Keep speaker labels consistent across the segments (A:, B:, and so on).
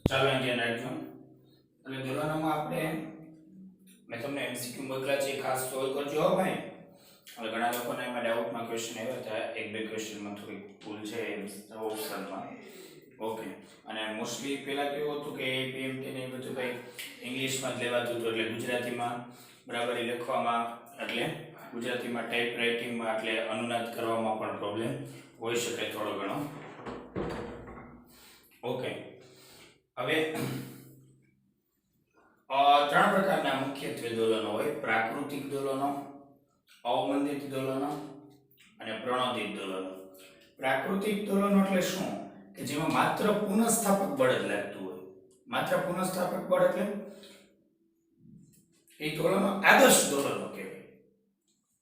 A: ચાલો ધ્યાન રાખજો. એટલે દોલનમાં આપણે મેં તમને એમસીક્યુ મોકલ્યા છે, ખાસ સોલ્વ કરજો હો ભાઈ. હવે ઘણા લોકોને એમાં ડાઉટમાં ક્વેશ્ચન આવ્યા હતા, એક બે ક્વેશ્ચનમાં થોડી ભૂલ છે ઓપ્શનમાં. ઓકે. અને મોસ્ટલી પહેલા કેવું હતું કે એપીએમટી ને એ બધું ભાઈ ઇંગ્લિશમાં જ લેવાતું હતું, એટલે ગુજરાતીમાં બરાબર લખવામાં, એટલે ગુજરાતીમાં ટાઈપ રાઇટિંગમાં, એટલે અનુનાદ કરવામાં પણ પ્રોબ્લેમ હોઈ શકે થોડો ઘણો. ઓકે. હવે ત્રણ પ્રકારના મુખ્યત્વે દોલનો હોય: પ્રાકૃતિક દોલનો, અવમંદિત દોલનો અને પ્રણોદિત દોલનો. પ્રાકૃતિક દોલનો એટલે શું? કે જેમાં માત્ર પુનઃસ્થાપક બળ જ લાગતું હોય. માત્ર પુનઃસ્થાપક બળ એટલે એ દોલનો આદર્શ દોલનો કહેવાય.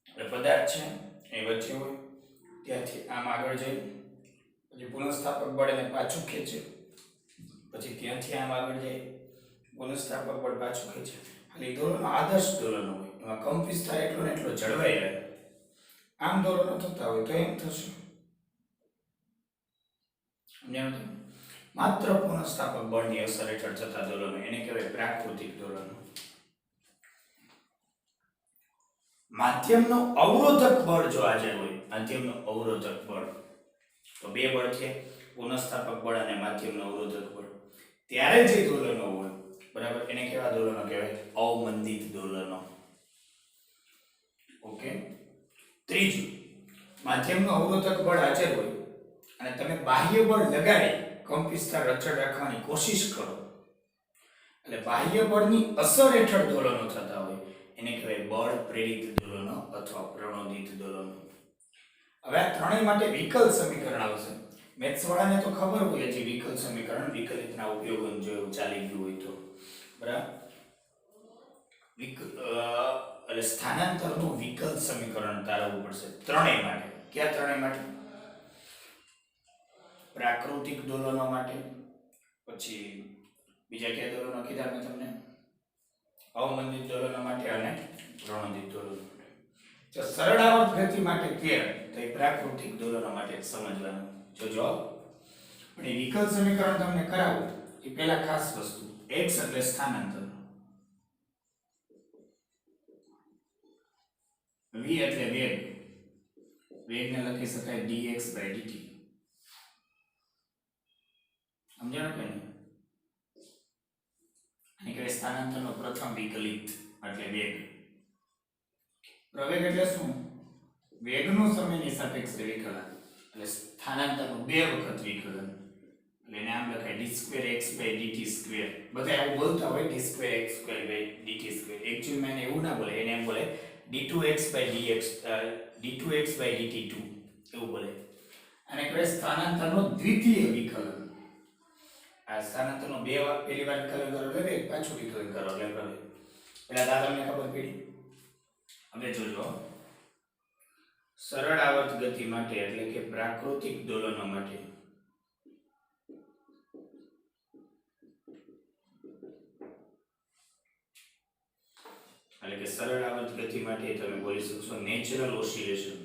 A: એટલે પદાર્થ છે એ વચ્ચે હોય, ત્યાંથી આમ આગળ જાય, પછી પુનઃસ્થાપક બળ એને પાછું ખેંચે, પછી ત્યાંથી આમ આગળ જાય, પુનઃસ્થાપક બળ પાછું ખેંચે. એટલે દોલનો આદર્શ દોલનો હોય, એમાં કંપવિસ્તાર એટલો ને એટલો જળવાઈ રહે. આમ દોલનો થતા હોય તો એમ થશે. માત્ર પુનઃસ્થાપક બળની અસર હેઠળ થતા દોલનો એને કહેવાય પ્રાકૃતિક દોલનો. માધ્યમનો અવરોધક બળ જો હાજર હોય, માધ્યમનો અવરોધક બળ, તો બે બળ છે, પુનઃસ્થાપક બળ અને માધ્યમનો અવરોધક બળ, ત્યારે જે દોલનો હોય બરાબર એને કેવા દોલનો કહેવાય? અવમંદિત દોલનો. ઓકે. ત્રીજું, માધ્યમનો અવરોધક બળ હાજર હોય અને તમે બાહ્ય બળ લગાડી કંપવિસ્તાર અચળ રાખવાની કોશિશ કરો, એટલે બાહ્ય બળની અસર હેઠળ દોલનો થતા હોય એને કહેવાય બળ પ્રેરિત દોલનો અથવા પ્રણોદિત દોલનો. હવે આ ત્રણેય માટે વિકલ સમીકરણ આવશે. મેથ્સ વાળાને તો ખબર હોય છે વિકલ સમીકરણ, વિકલિતના ઉપયોગો જો ચાલી ગયું હોય તો બરાબર. એટલે સ્થાનાંતરનું વિકલ સમીકરણ તારવવું પડશે ત્રણેય માટે. કયા ત્રણેય માટે? પ્રાકૃતિક દોલનો માટે, પછી બીજા કયા દોલનો કીધા મેં તમને? અવમંદિત દોલનો માટે અને પ્રણોદિત દોલનો માટે. જો સરળાવર્ત ગતિ માટે કે તો એ પ્રાકૃતિક દોલનો માટે સમજવાનું. જો પણ એ વિકલ સમીકરણ તમને કરાવું એ પહેલા ખાસ વસ્તુ, x એટલે સ્થાનાંતર, v એટલે વેગ, વેગને લખી શકાય dx/dt. સમજાણો કે નહીં? અને કે સ્થાનાંતરનો પ્રથમ વિકલિત એટલે વેગ. પ્રવેગ એટલે શું? વેગનું સમયની સાપેક્ષે વિકલન, એટલે સ્થાનાંતરનું બે વખત વિકલન. એટલે એને આમ લખાય d2x/dt². બધા એવું બોલતા હોય d2x/dt². એક્ચ્યુઅલી મેં એવું ના બોલે, એને એમ બોલે d2x/dt2 એવું બોલે. અને કહેવાય સ્થાનાંતરનું દ્વિતીય વિકલન. આ સ્થાનાંતરનો બે વાર, પહેલી વાર વિકલન કરો એટલે પાછું વિકલન કરો એટલે પ્રવેગ. એટલે આ તમને ખબર પડી. હવે જોજો, સરળ આવર્ત ગતિ માટે એટલે કે પ્રાકૃતિક દોલનો માટે એટલે કે સરળ આવર્ત ગતિ માટે તમે બોલી શકશો નેચરલ ઓસિલેશન.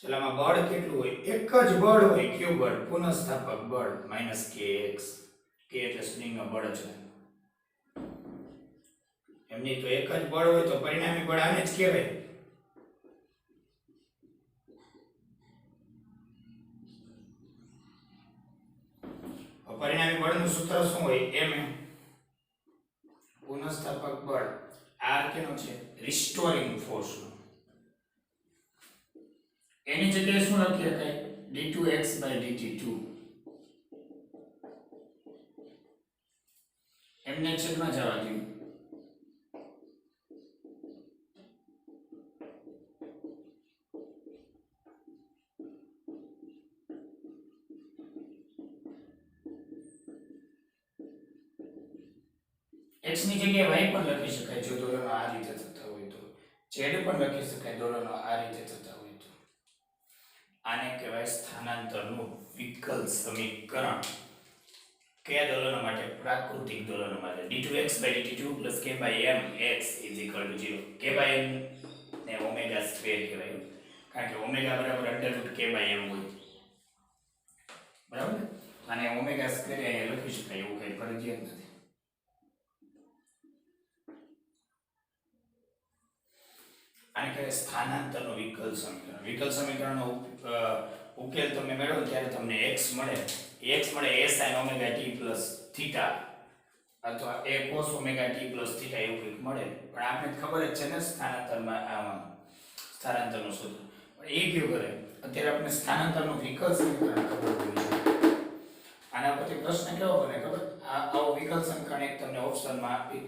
A: ચલામાં બળ કેટલું હોય? એક જ બળ હોય, કયું બળ? પુનઃસ્થાપક બળ -kx. k એટલે સ્પ્રિંગનો બળ છે. એમની તો એક જ બળ હોય તો પરિણામી બળ આને જ કહેવાય. પરિણામી બળનું સૂત્ર શું હોય? m પુનઃસ્થાપક બળ, r કેનો છે? રિસ્ટોરિંગ ફોર્સ નો. એની જગ્યાએ શું લખી શકાય? d2x/dt2. એમને છેદમાં જવા દો. x ની જગ્યાએ y પણ લખી શકાય જો દોલનો આ રીતે થતા હોય તો. z પણ લખી શકાય દોલનો આ રીતે થતા હોય તો. આને કહેવાય સ્થાનાંતરનું વિકલ સમીકરણ. કયા દોલનો માટે? પ્રાકૃતિક દોલનો માટે. d2x/dt2 + k/mx = 0. k/m ને ઓમેગા સ્ક્વેર કહેવાય, કારણ કે ઓમેગા બરાબર √k/m હોય. બરાબર ને? અને ઓમેગા સ્ક્વેર અહીંયા લખી શકાય એવું કઈ ફરજિયાત નથી. આને કહેવાય સ્થાનાંતરનું વિકલ સમીકરણ. વિકલ સમીકરણનો ઉકેલ તમે મેળવો ત્યારે તમને x મળે. x મળે a sin omega t plus theta અથવા a cos omega t plus theta એવું કંઈક મળે. પણ આપણે ખબર જ છે ને સ્થાનાંતરમાં આમાં સ્થાનાંતરનું સૂત્ર. પણ એ કેવું કરે અત્યારે આપણે સ્થાનાંતરનું વિકલ સમીકરણ ખબર હોવી જોઈએ. આના પરથી પ્રશ્ન કેવો બને ખબર? આવો વિકલ સમીકરણ એક તમને ઓપ્શનમાં આપી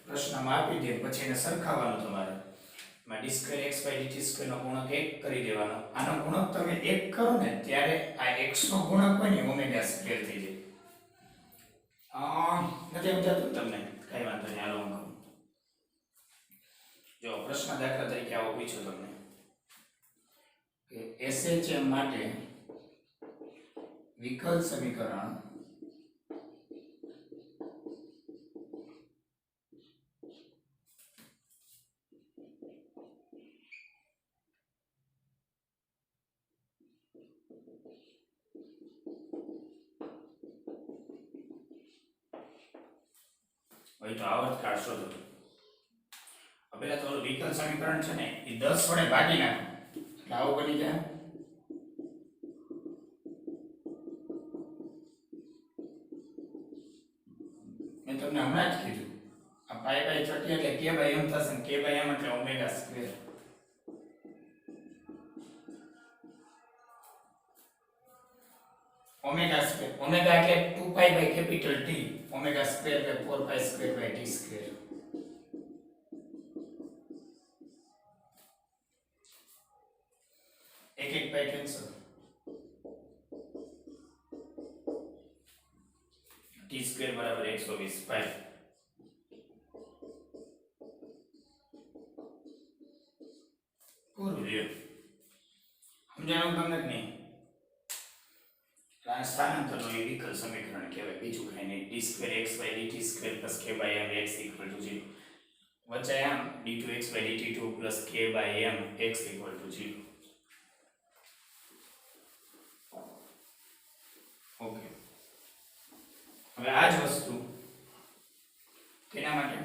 A: પ્રશ્નમાં આપી દે પછી એને સરખાવવાનું તમારે. માં d square x by dt square નો ગુણક 1 કરી દેવાનો. આનો ગુણક તમે 1 કરો ને ત્યારે આ x નો ગુણક હોય ને ઓમેગા સ્ક્વેર થઈ જાય. નથી સમજાતું તમને? કઈ વાંધો નહીં, હાલો હું કહું. જો પ્રશ્ન દાખલા તરીકે આવો પૂછો તમને કે SHM માટે વિકલ સમીકરણ હોય તો આવર્ત કાઢશો તો પેલા તો વિકલ સમીકરણ છે ને એ 10 વડે ભાગી નાખો એટલે આવું બની જાય. મેં તમને હમણાં જ કીધું આ પાઈ બાય ચોટી એટલે k બાય m થશે ને k બાય m એટલે omega square. Omega square omega એટલે 2 pi by capital T omega square એટલે 4 pi square by t square. એક એક પાઈ કેન્સલ t સ્ક્વેર બરાબર 120 પાઈ. પૂરું લ્યો સમજાણું તમને કે નહીં? સ્થાનાંતરનું એ વિકલ સમીકરણ કહેવાય, બીજું કઈ નહીં. d square x by dt square plus k by m x equal to 0 વચ્ચે આમ d2x by dt2 plus k by m x equal to 0. Okay, હવે આ જ વસ્તુ કેના માટે?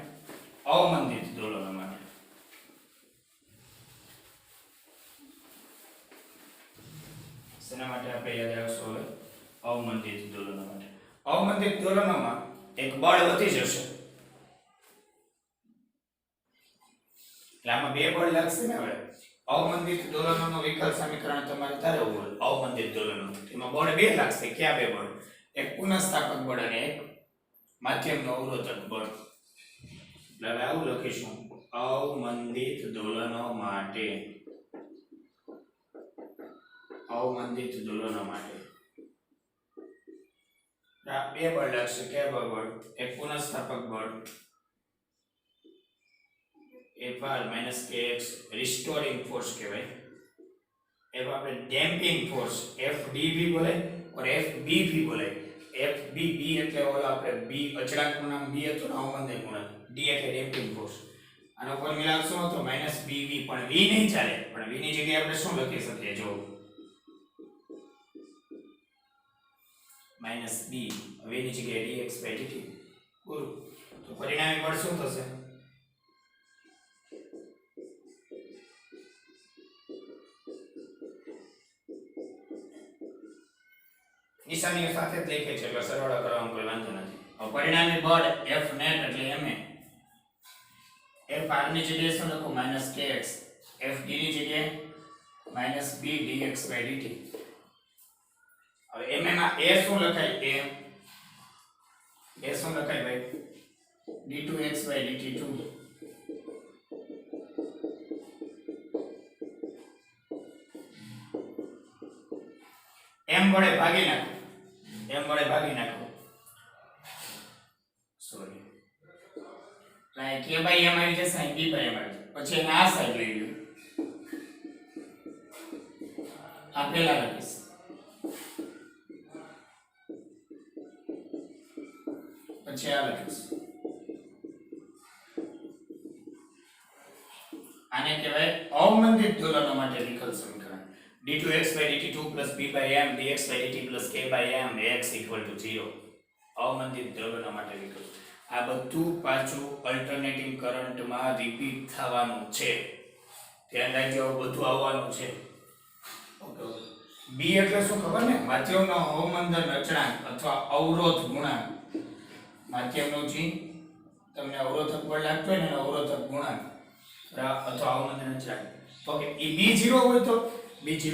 A: અવમંદિત દોલનો માટે. શેના માટે આપણે યાદ રાખશું હવે? અવમંદિત દોલનો માટે. અવમંદિત દોલનોમાં એક બળ વધી જશે એટલે આમાં બે બળ લાગશે ને. હવે અવમંદિત દોલનોનો વિકલ સમીકરણ તમારે તારવું હોય અવમંદિત દોલનો, એમાં બળ બે લાગશે. ક્યાં બે બળ? એક પુનઃસ્થાપક બળ અને એક માધ્યમનો અવરોધક બળ. એટલે હવે આવું લખીશું અવમંદિત દોલનો માટે. અવમંદિત દોલનો માટે બે બળ લાગશે. કયા બળ? એક પુનઃસ્થાપક બળ Fr - kx રિસ્ટોરિંગ ફોર્સ કહેવાય. એક આપણે ડેમ્પિંગ ફોર્સ Fdv બોલાય और Fbv બોલાય. Fbb એટલે ઓલો આપણે b અચળાંકનું નામ b હતું ને અવમંદિત ગુણક. d એટલે ડેમ્પિંગ ફોર્સ. આનો ફોર્મ્યુલા શું હતો? -bv. પણ v નહીં ચાલે, પણ v ની જગ્યાએ આપણે શું લખી શકીએ? જો -b v ની જગ્યાએ dx dt. પૂરું. તો પરિણામી બળ શું થશે? નિશાનીઓ સાથે જ લખે છે એટલે સરવાળો કરવાનો કોઈ વાંધો નથી. હવે પરિણામી બળ F net એટલે ma. F r ની જગ્યાએ શું લખો? -kx. F d ની જગ્યાએ -b dx dt. હવે ma માં a શું લખાય? a શું લખાય ભાઈ? d2x dt2. m વડે ભાગી નાખો. m વડે ભાગી નાખો. Sorry. Like k by m આવી જશે, b બાય m આવી જશે. પછી એને આ સાઈડ લઈ લો. આ પેલા લખીશ. પછી આ લખીશ. આને કહેવાય અવમંદિત દોલનો માટે વિકલ સમીકરણ. d d2x by dt2 plus b by m dx by dt plus k by m x equal to 0. અવમંદિત દ્રવ્યના માટે વિકલ્પ. આ બધું પાછું અલ્ટરનેટિંગ કરંટમાં રિપીટ થવાનું છે. ધ્યાન રાખજો, બધું આવવાનું છે. ઓકે. b એટલે શું ખબર ને? માધ્યમનો અવમંદન અચળાંક અથવા અવરોધ ગુણાંક. માધ્યમનો g તમને અવરોધક બળ લાગતો હોય ને એનો અવરોધક ગુણાંક અથવા અવમંદન અચળાંક. ઓકે. એ b0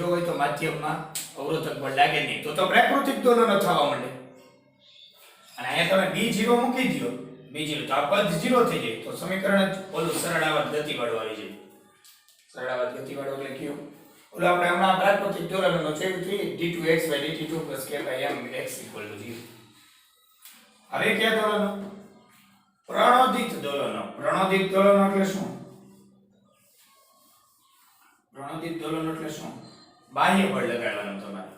A: હોય તો માધ્યમમાં અવરોધક બળ લાગે નહીં, તો પ્રાકૃતિક દોલનો થવા માંડે. અને અહીંયા તમે b0 મૂકી દો, b0 તો આ પદ 0 થઈ જાય, તો સમીકરણ જ ઓલું સરળ આવર્ત ગતિ વાળું આવી જાય. સરળ આવર્ત ગતિ વાળું એટલે કયું? ઓલો આપણે હમણાં પ્રાકૃતિક દોલનનો જોયું હતું, d2x by dt2 plus k by m x equal to 0. હવે કયા દોલનો? પ્રણોદિત દોલનો. પ્રણોદિત દોલનો એટલે શું? પ્રણોદિત દોલન એટલે શું? બાહ્ય બળ લગાડવાનું તમારે.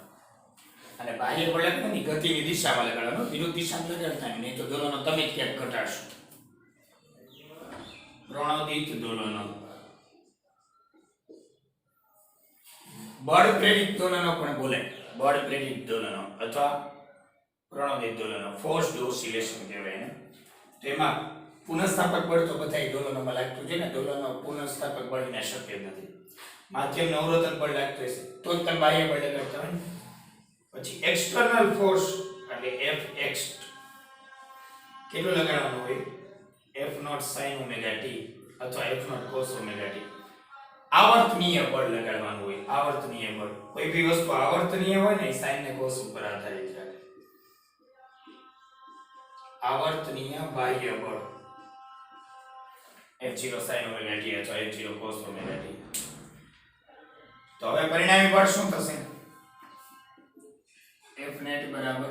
A: અને બાહ્ય બળ લગાડવાની ગતિની દિશામાં લગાડવાનું, વિરુદ્ધ દિશામાં લગાડતા નહીં તો દોલનો તમે જ ક્યાંક ઘટાડશો. પ્રણોદિત દોલનો. બળ પ્રેરિત દોલનો પણ બોલે. બળ પ્રેરિત દોલનો અથવા પ્રણોદિત દોલનો, ફોર્સ્ડ ઓસિલેશન કહેવાય ને. તેમાં પુનઃસ્થાપક બળ તો બધાય દોલનોમાં લાગતું છે ને. દોલનો પુનઃસ્થાપક બળ વિના શક્ય નથી. માધ્યમનો અવરોધક બળ લાગતો હશે તો જ તમે બાહ્ય બળ લગાડતા હોય. પછી એક્સટર્નલ ફોર્સ એટલે Fx કેટલું લગાડવાનું હોય? F0 sin omega t અથવા F0 cos omega t. આવર્તનીય બળ લગાડવાનું હોય. આવર્તનીય બળ, કોઈ બી વસ્તુ આવર્તનીય હોય ને sin ને cos ઉપર આધારિત રાખે. આવર્તનીય બાહ્ય બળ F0 sin omega t અથવા F0 cos omega t. તો હવે પરિણામી બળ શું થશે? F net બરાબર,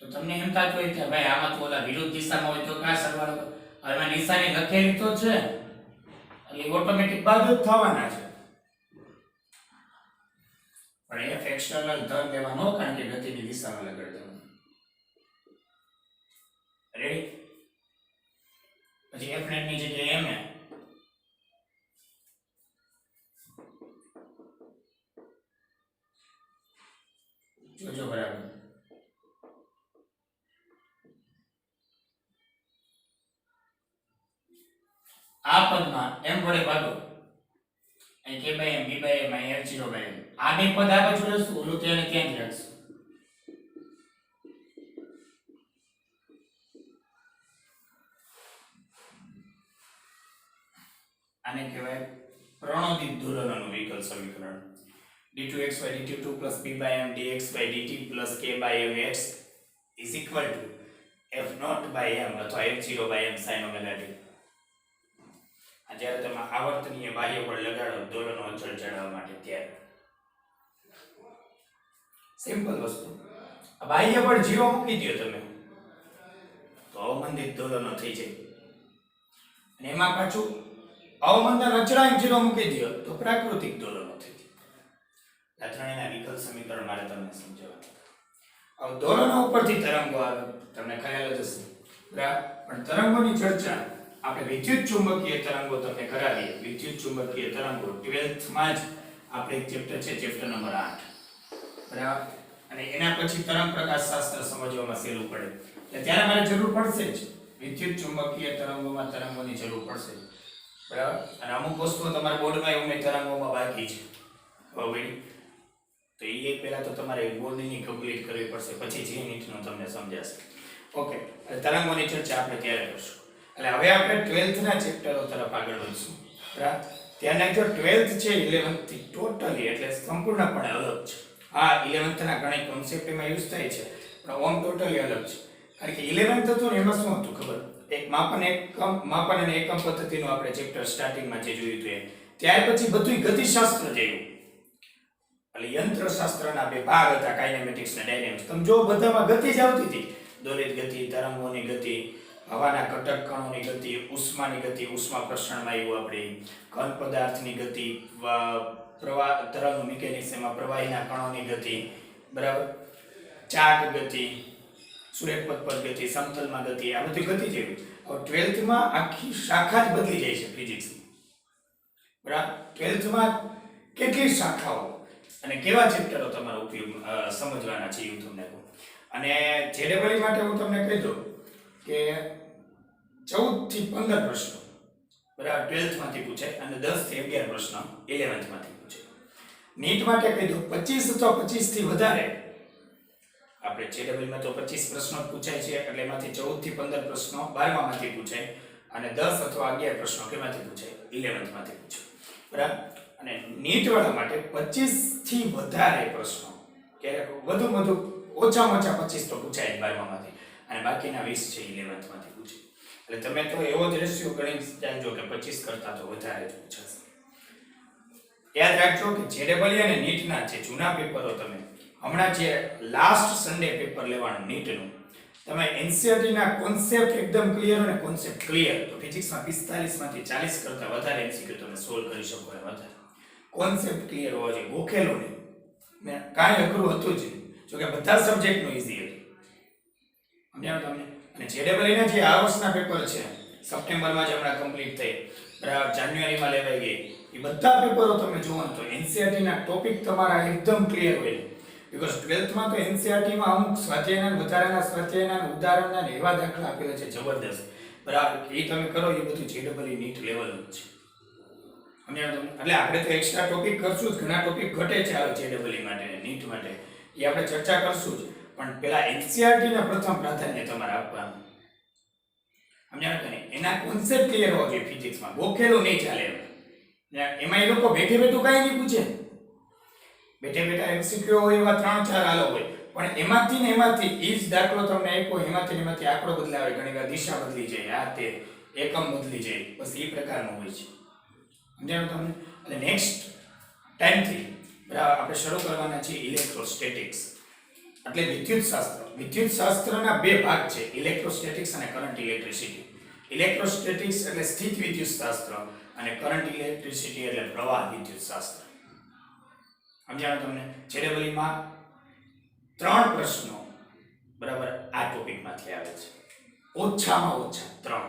A: તો તમને એમ થતું હોય કે ભાઈ આમાં તો ઓલા વિરુદ્ધ દિશામાં હોય તો કા સરવાળો? હવે નિશાની લખેલી તો છે એટલે ઓટોમેટિક બાદ જ થવાના છે. પણ F એક્સટર્નલ ધન લેવાનો, કારણ કે ગતિની દિશામાં લગાડી દેવાનું. રેડી? પછી F net ની જગ્યાએ m જોજો બરાબર. આ પદમાં m વડે ભાગો, અહીં k by m, b by m, અહીં f0 by m. આ બે પદ આ બાજુ લેશું, ઓલું તેને ત્યાં જ રાખશું. આને કહેવાય પ્રણોદિત દોલનોનું વિકલ સમીકરણ. d2x by dt2 plus b by m dx by dt plus k by m x is equal to f0 by m અથવા f0 by m sin omega t. આ જ્યારે તમે આવર્તનીય બાહ્ય બળ લગાડો દોલનો અચળ ચડાવવા માટે ત્યારે સિમ્પલ વસ્તુ. આ બાહ્ય બળ 0 મૂકી દો તમે તો અવમંદિત દોલનો થઈ જાય. અને એમાં પાછું અવમંદન અચળાંક 0 મૂકી દો તો પ્રાકૃતિક દોલનો થઈ જાય. આ ત્રણેયના વિકલ સમીકરણ મારે તમને સમજાવવાનું. હવે દોલનો ઉપરથી તરંગો આવે, તમને ખ્યાલ જ હશે. પણ તરંગોની ચર્ચા આપણે વિદ્યુત ચુંબકીય તરંગો તમને કરાવીએ. વિદ્યુત ચુંબકીય તરંગો 12th માં જ આપણે એક ચેપ્ટર છે, ચેપ્ટર નંબર 8, બરાબર. અને એના પછી તરંગ પ્રકાશ શાસ્ત્ર સમજવામાં સહેલું પડે. એટલે ત્યારે મારે જરૂર પડશે જ વિદ્યુત ચુંબકીય તરંગોમાં તરંગોની જરૂર પડશે, બરાબર. અને અમુક વસ્તુઓ તમારા બોર્ડમાં એવું તરંગોમાં બાકી છે, હવે તો એ પહેલા તો તમારે બોર્ડની કમ્પ્લીટ કરવી પડશે, પછી જે નીટનું તમને સમજાશે. ઓકે, તરંગોની ચર્ચા આપણે ત્યારે કરશું. એટલે હવે આપણે 12th ના ચેપ્ટરો તરફ આગળ વધશું, બરાબર. ધ્યાન રાખજો 12th છે 11th થી ટોટલી એટલે સંપૂર્ણપણે અલગ છે. હા, 11th ના ઘણા કોન્સેપ્ટ એમાં યુઝ થાય છે, પણ ઓમ ટોટલી અલગ છે. કારણ કે 11th હતું ને એમાં શું હતું ખબર? એક માપન અને એકમ પદ્ધતિનું આપણે ચેપ્ટર સ્ટાર્ટિંગમાં જે જોયું હતું એ. ત્યાર પછી બધું ગતિશાસ્ત્ર જેવું, એટલે યંત્રશાસ્ત્રના બે ભાગ હતા, કાઇનેમેટિક્સ અને ડાયનેમિક્સ. તમે જો બધામાં ગતિ જ આવતી હતી. દોલિત ગતિ, તરંગોની ગતિ, હવાના ઘટક કણોની ગતિ, ઉષ્માની ગતિ, ઉષ્મા પ્રસરણમાં એવું આપણે ઘન પદાર્થની ગતિ, પ્રવાહ તરંગ મિકેનિક્સમાં પ્રવાહીના કણોની ગતિ, બરાબર. ચાક ગતિ, સુરેખપથ પર ગતિ, સમતલમાં ગતિ, આ બધી ગતિ જેવી. હવે 12th માં આખી શાખા જ બદલી જાય છે ફિઝિક્સની, બરાબર. 12th માં કેટલી શાખાઓ અને કેવા ચેપ્ટરો તમારે ઉપયોગ સમજવાના છે એવું તમને કહું. અને જેડબલઈ માટે હું તમને કહી દઉં કે 14 થી 15 પ્રશ્નો બરાબર 12th માંથી પૂછાય અને 10 થી 11 પ્રશ્નો 11th માંથી પૂછાય. નીટ માટે કહી દઉં 25 અથવા 25 થી વધારે આપણે જેડબલઈ માં તો 25 પ્રશ્નો પૂછાય છે એટલે એમાંથી 14 થી 15 પ્રશ્નો 12મા માંથી પૂછાય અને 10 અથવા 11 પ્રશ્નો કેમાંથી પૂછાય 11th માંથી પૂછાય. બરાબર. અને નીટ વાળા માટે 25 થી વધારે પ્રશ્નો ક્યારેક વધુ ઓછામાં ઓછા 25 તો પૂછાય 12મા માંથી અને બાકીના 20 છે 11th માંથી પૂછાય. એટલે તમે તો એવો જ રેશિયો ગણી જાણજો કે 25 કરતા તો વધારે જ પૂછાશે. યાદ રાખજો કે જેડબલઈ અને નીટના જે જૂના પેપરો તમે હમણાં જે લાસ્ટ સન્ડે પેપર લેવાનું નીટનું તમે એનસીઈઆરટી ના કોન્સેપ્ટ એકદમ ક્લિયર અને કોન્સેપ્ટ ક્લિયર તો ફિઝિક્સમાં 45 માંથી 40 કરતા વધારે એમસીક્યુ તમે સોલ્વ કરી શકો એમ વધારે કોન્સેપ્ટ ક્લિયર હોવો જોઈએ ગોખેલું નહીં મેં કાંઈ અઘરું હતું જ નહીં જોકે બધા સબ્જેક્ટનું ઈઝી હતું સમજાયું તમને. અને જેડબલઈ ના જે આ વર્ષના પેપર છે સપ્ટેમ્બરમાં જ હમણાં કમ્પ્લીટ થઈ બરાબર જાન્યુઆરીમાં લેવાઈ ગઈ એ બધા પેપરો તમે જુઓ તો એનસીઈઆરટી ના ટોપિક તમારા એકદમ ક્લિયર હોય બીકોઝ 12th માં તો એનસીઈઆરટી માં અમુક સ્વાધ્યાયના વધારાના સ્વાધ્યાયના ઉદાહરણના એવા દાખલા આપેલા છે જબરદસ્ત બરાબર એ તમે કરો એ બધું જેડબલઈ નીટ લેવલનું જ છે સમજાયું તમને. એટલે આપણે તો એક્સ્ટ્રા ટોપિક કરશું જ ઘણા ટોપિક ઘટે છે આ જેડબલઈ માટે નીટ માટે એ આપણે ચર્ચા કરશું જ પણ પેલા એનસીઈઆરટી ને પ્રથમ પ્રાધાન્ય તમારે આપવાનું સમજાયું કે નહીં. એના કોન્સેપ્ટ ક્લિયર હોવો જોઈએ ફિઝિક્સમાં ગોખેલું નહીં ચાલે એમાં એ લોકો બેઠે બેઠું કાંઈ નહીં પૂછે બેઠા એમસીક્યુ હોય એવા 3-4 આલો હોય પણ એમાંથી ઈ જ દાખલો તમને આપ્યો એમાંથી આંકડો બદલાવે ઘણી વાર દિશા બદલી જાય આ તે એકમ બદલી જાય બસ એ પ્રકારનું હોય છે સમજાયું તમને. એટલે નેક્સ્ટ ટાઈમથી બરાબર આપણે શરૂ કરવાના છીએ ઇલેક્ટ્રોસ્ટેટિક્સ એટલે વિદ્યુતશાસ્ત્રના બે ભાગ છે ઇલેક્ટ્રોસ્ટેટિક્સ અને કરંટ ઇલેક્ટ્રિસિટી. ઇલેક્ટ્રોસ્ટેટિક્સ એટલે સ્થિત વિદ્યુતશાસ્ત્ર અને કરંટ ઇલેક્ટ્રિસિટી એટલે પ્રવાહ વિદ્યુતશાસ્ત્ર સમજાણું તમને. જેડબલઈમાં 3 પ્રશ્નો બરાબર આ ટોપિકમાંથી આવે છે ઓછામાં ઓછા 3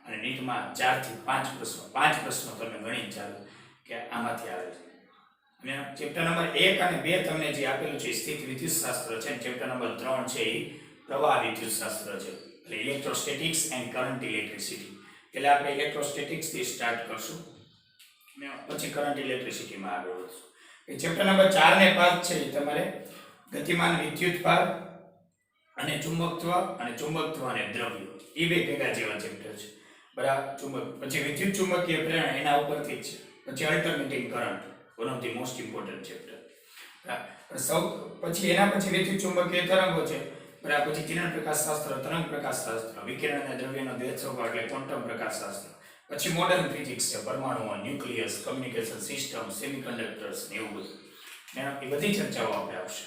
A: અને નીટમાં 4 થી 5 પ્રશ્નો 5 પ્રશ્નો તમે ગણી ચાલો કે આમાંથી આવે છે. અને ચેપ્ટર નંબર 1 અને 2 તમને જે આપેલું છે સ્થિત વિદ્યુતશાસ્ત્ર છે અને ચેપ્ટર નંબર 3 છે એ પ્રવાહ વિદ્યુતશાસ્ત્ર છે એટલે ઇલેક્ટ્રોસ્ટેટિક્સ એન્ડ કરંટ ઇલેક્ટ્રિસિટી. એટલે આપણે ઇલેક્ટ્રોસ્ટેટિક્સ થી સ્ટાર્ટ કરશું અને પછી કરંટ ઇલેક્ટ્રિસિટીમાં આગળ વધશું. ચેપ્ટર નંબર 4 ને 5 છે એ તમારે ગતિમાન વિદ્યુતભાર અને ચુંબકત્વ અને દ્રવ્યો એ બે ભેગા જેવા ચેપ્ટર છે બરાબર. પછી વિદ્યુત ચુંબકીય પ્રેરણ એના ઉપરથી જ છે. પછી alternating current one of the most important chapter પછી એના પછી વિદ્યુત ચુંબકીય તરંગો છે બરાબર. પછી કિરણ પ્રકાશશાસ્ત્ર તરંગ પ્રકાશશાસ્ત્ર વિકિરણ અને દ્રવ્યનો દ્વૈત સ્વભાવ એટલે ક્વોન્ટમ પ્રકાશશાસ્ત્ર. પછી મોડર્ન ફિઝિક્સ છે પરમાણુઓ ન્યુક્લિયસ કમ્યુનિકેશન સિસ્ટમ સેમિકન્ડક્ટર્સ ને એવું બધું એ બધી ચર્ચાઓ આપણે આવશે.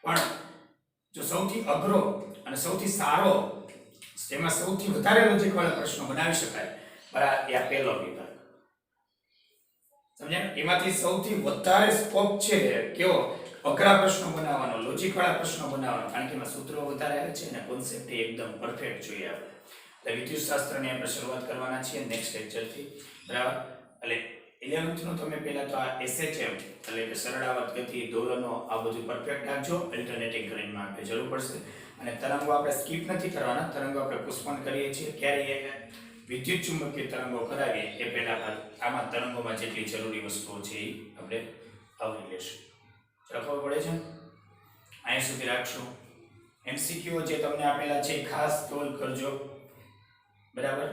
A: પણ જો સૌથી અઘરો અને સૌથી સારો જેમાં સૌથી વધારે લોજિક વાળા પ્રશ્નો બનાવી શકાય બરાબર એ આ પહેલો વિભાગ સમજ્યા. એમાંથી સૌથી વધારે સ્કોપ છે કેવો અઘરા પ્રશ્નો બનાવવાનો લોજિક વાળા પ્રશ્નો બનાવવાનો કારણ કે એમાં સૂત્રો વધારે આવે છે અને કોન્સેપ્ટ એકદમ પરફેક્ટ જોઈએ આપણે. એટલે વિદ્યુતશાસ્ત્રની આપણે શરૂઆત કરવાના છીએ નેક્સ્ટ લેક્ચરથી બરાબર. એટલે 11th નું તમે પહેલા તો આ SHM એટલે કે સરળાવર્ત ગતિ દોલનો આ બધું પરફેક્ટ રાખજો. અલ્ટરનેટિંગ કરંટમાં આપણે જરૂર પડશે અને તરંગો આપણે સ્કીપ નથી કરવાના. તરંગો આપણે પુષ્પન કરીએ છીએ ક્યારે વિદ્યુત ચુંબકીય તરંગો કરાવીએ એ પહેલા આમાં તરંગોમાં જેટલી જરૂરી વસ્તુઓ છે એ આપણે આવરી લેશું. ખબર પડે છે અહીંયા સુધી રાખશું. MCQ જે તમને આપેલા છે ખાસ સોલ્વ કરજો બરાબર.